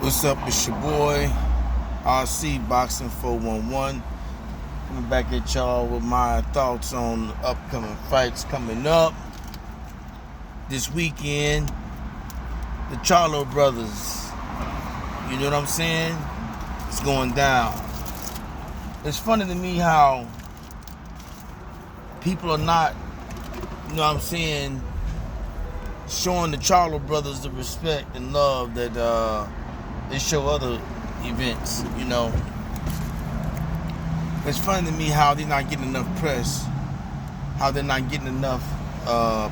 What's up? It's your boy, RC Boxing 411. Coming back at y'all with my thoughts on the upcoming fights coming up this weekend. The Charlo brothers, you know what I'm saying? It's going down. It's funny to me how people are not, you know what I'm saying, showing the Charlo brothers the respect and love that they show other events, you know. It's funny to me how they're not getting enough press, how they're not getting enough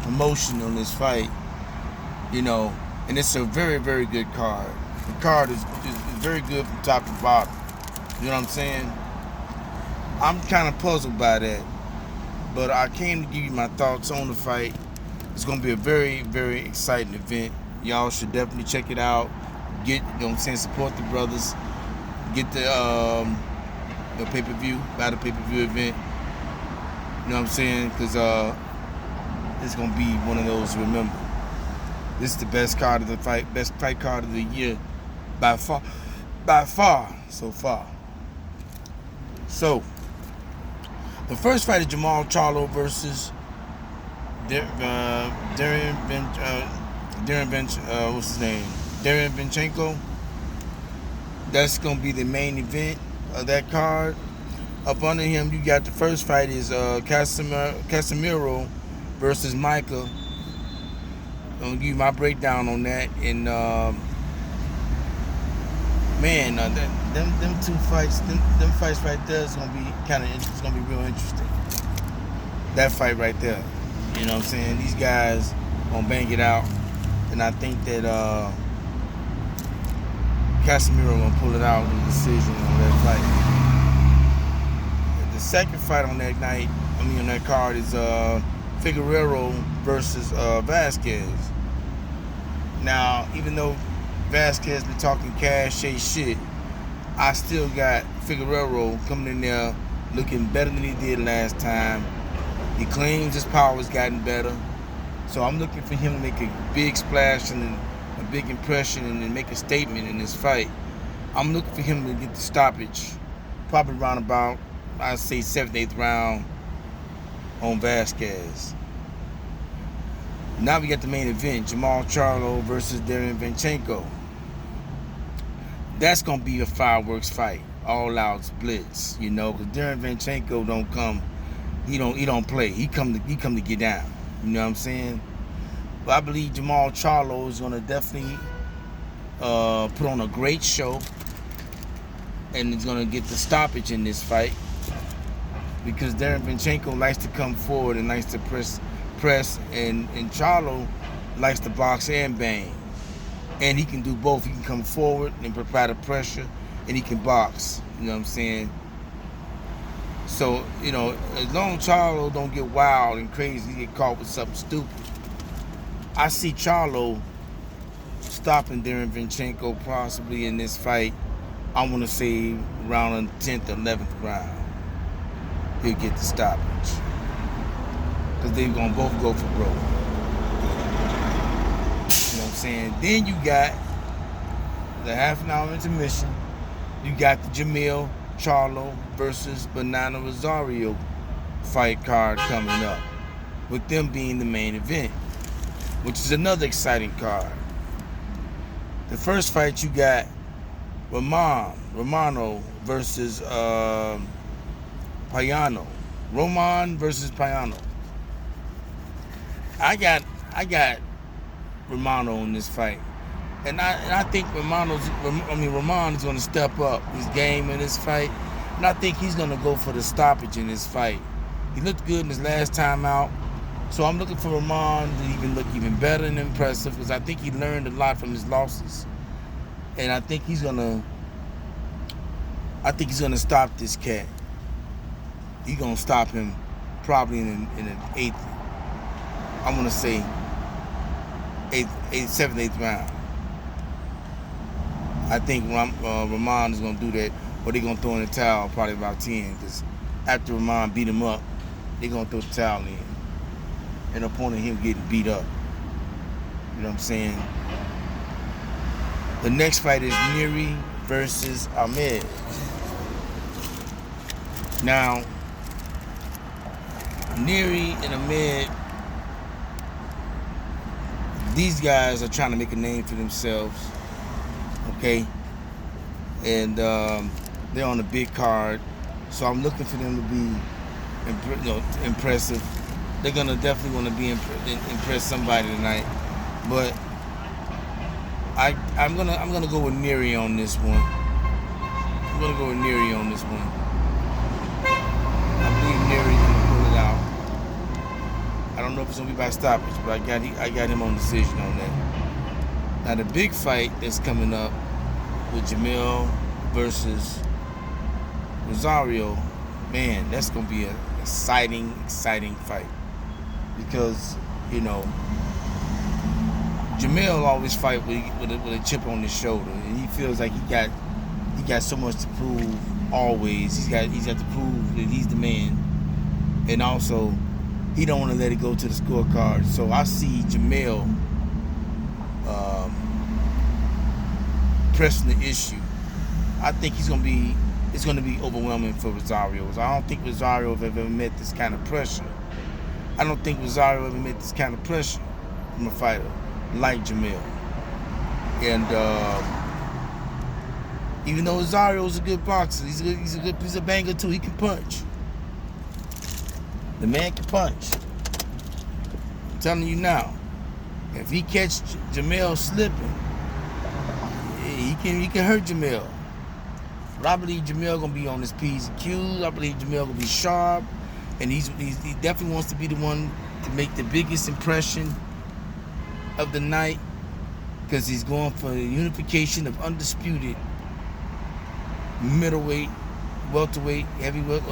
promotion on this fight, you know. And it's a very, very good card. The card is very good from top to bottom. You know what I'm saying? I'm kind of puzzled by that. But I came to give you my thoughts on the fight. It's going to be a very, very exciting event. Y'all should definitely check it out. Get, you know what I'm saying, support the brothers. Get the pay-per-view, buy the pay-per-view event. You know what I'm saying? Because it's going to be one of those to remember. This is the best card of the fight, best fight card of the year by far, so far. So, the first fight is Jamall Charlo versus Derevyancho. That's gonna be the main event of that card. Up under him, you got the first fight is Casemiro versus Micah. I'm gonna give you my breakdown on that. And man, them two fights, them fights right there is gonna be kind of interesting. It's gonna be real interesting. That fight right there, you know what I'm saying? These guys gonna bang it out, and I think that Casemiro gonna pull it out in the decision on that fight. The second fight on that night, on that card is Figueroa versus Vasquez. Now, even though Vasquez been talking cash shit, I still got Figueroa coming in there looking better than he did last time. He claims his power's gotten better. So I'm looking for him to make a big splash and a big impression and then make a statement in this fight. I'm looking for him to get the stoppage, probably around about, I'd say 7th, 8th round on Vasquez. Now we got the main event, Jamall Charlo versus Derevyancho. That's gonna be a fireworks fight, all out blitz, you know, because Derevyancho don't come, he don't play. He come to get down. You know what I'm saying? But I believe Jamall Charlo is gonna definitely put on a great show, and is gonna get the stoppage in this fight because Derevyancho likes to come forward and likes to press, and Charlo likes to box and bang. And he can do both. He can come forward and provide the pressure, and he can box. You know what I'm saying? So, you know, as long as Charlo don't get wild and crazy, get caught with something stupid, I see Charlo stopping Derevyancho possibly in this fight. I want to say around the 10th or 11th round. He'll get the stoppage. Because they're going to both go for broke. You know what I'm saying? Then you got the half an hour intermission. You got the Jamell Charlo versus Banana Rosario fight card coming up, with them being the main event, which is another exciting card. The first fight you got Romano versus Payano. Roman versus Payano. I got Romano in this fight, and I think Roman is going to step up his game in this fight, and I think he's going to go for the stoppage in this fight. He looked good in his last time out, so I'm looking for Roman to look even better and impressive, because I think he learned a lot from his losses, and I think he's gonna stop this cat. He's gonna stop him probably in an 8th. I'm gonna say 7th, 8th round. I think Roman is gonna do that, or they're gonna throw in the towel probably about 10. Because after Roman beat him up, they're gonna throw the towel in, and upon him getting beat up. You know what I'm saying? The next fight is Neri versus Ahmed. Now, Neri and Ahmed, these guys are trying to make a name for themselves, okay? And they're on a big card, so I'm looking for them to be, impressive. They're gonna definitely want to be impress somebody tonight, but I'm gonna go with Neri on this one. I'm gonna go with Neri on this one. I believe Neri's gonna pull it out. I don't know if it's gonna be by stoppage, but I got him on decision on that. Now the big fight that's coming up with Jamell versus Rosario, man, that's gonna be an exciting fight, because Jamell always fight with a chip on his shoulder, and he feels like he got so much to prove. Always, he's got to prove that he's the man, and also he don't want to let it go to the scorecard. So I see Jamell pressing the issue. I think it's gonna be overwhelming for Rosario. I don't think Rosario have ever met this kind of pressure. I don't think Rosario ever met this kind of pressure from a fighter like Jamell. And even though Rosario's a good boxer, he's a banger too. He can punch. The man can punch. I'm telling you now, if he catch Jamell slipping, he can hurt Jamell. But I believe Jamell gonna be on his P's and Q's. I believe Jamell gonna be sharp, and he definitely wants to be the one to make the biggest impression of the night, because he's going for the unification of undisputed middleweight, welterweight, heavyweight,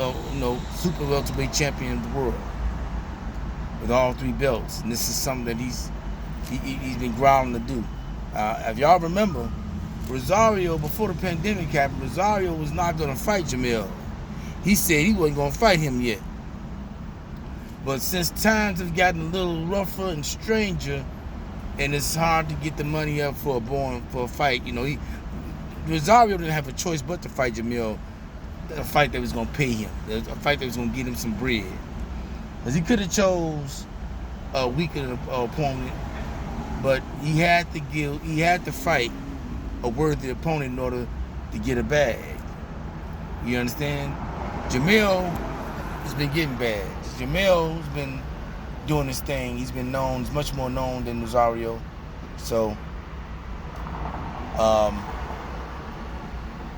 super welterweight champion of the world with all three belts. And this is something that he's been growling to do. If y'all remember, Rosario, before the pandemic happened, Rosario was not going to fight Jamell. He said he wasn't going to fight him yet. But since times have gotten a little rougher and stranger, and it's hard to get the money up for a fight, Rosario didn't have a choice but to fight Jamell, a fight that was going to pay him, a fight that was going to get him some bread. Because he could have chose a weaker opponent, but he had to fight a worthy opponent in order to get a bag. You understand? Jamell has been getting bags. Jamell's been doing his thing. He's been known, he's much more known than Rosario. So,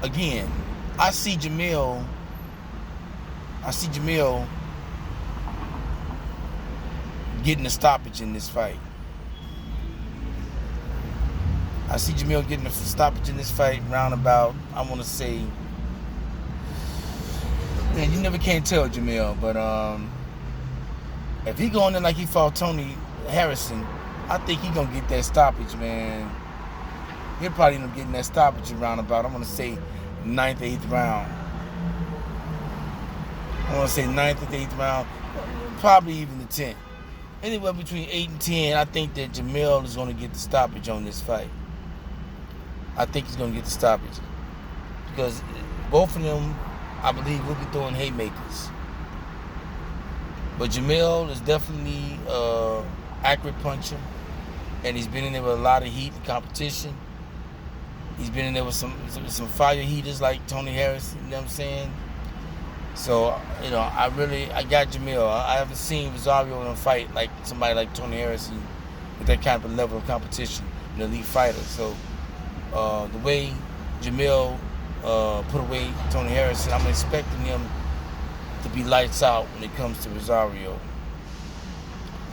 again, I see Jamell getting a stoppage in this fight. I see Jamell getting a stoppage in this fight round about, I want to say, man, you never can tell Jamell, but if he going in like he fought Tony Harrison, I think he gonna get that stoppage, man. He'll probably end up getting that stoppage around about, I'm gonna say, 9th, 8th round. I want to say 9th or 8th round, probably even the 10th. Anywhere between 8 and 10, I think that Jamell is going to get the stoppage on this fight. I think he's going to get the stoppage, because both of them, I believe, will be throwing haymakers. But Jamell is definitely accurate puncher, and he's been in there with a lot of heat and competition. He's been in there with some fire heaters like Tony Harris, you know what I'm saying? So, I got Jamell. I haven't seen Rosario in a fight like somebody like Tony Harrison with that kind of level of competition, an elite fighter. So, the way Jamell put away Tony Harrison, I'm expecting him to be lights out when it comes to Rosario.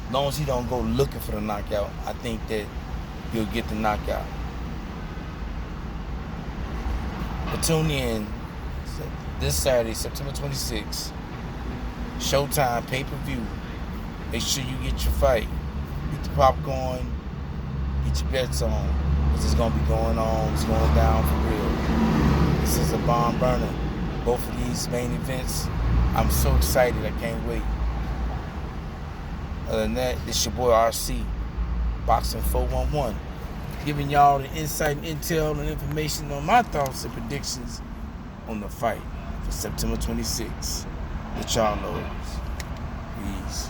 As long as he don't go looking for the knockout, I think that he'll get the knockout. But tune in this Saturday, September 26th, Showtime, pay-per-view. Make sure you get your fight. Get the popcorn, get your bets on, because it's going to be going on. It's going down for real. This is a bomb burner. Both of these main events, I'm so excited. I can't wait. Other than that, this your boy RC, Boxing 411. giving y'all the insight and intel and information on my thoughts and predictions on the fight for September 26th. The y'all knows. Peace.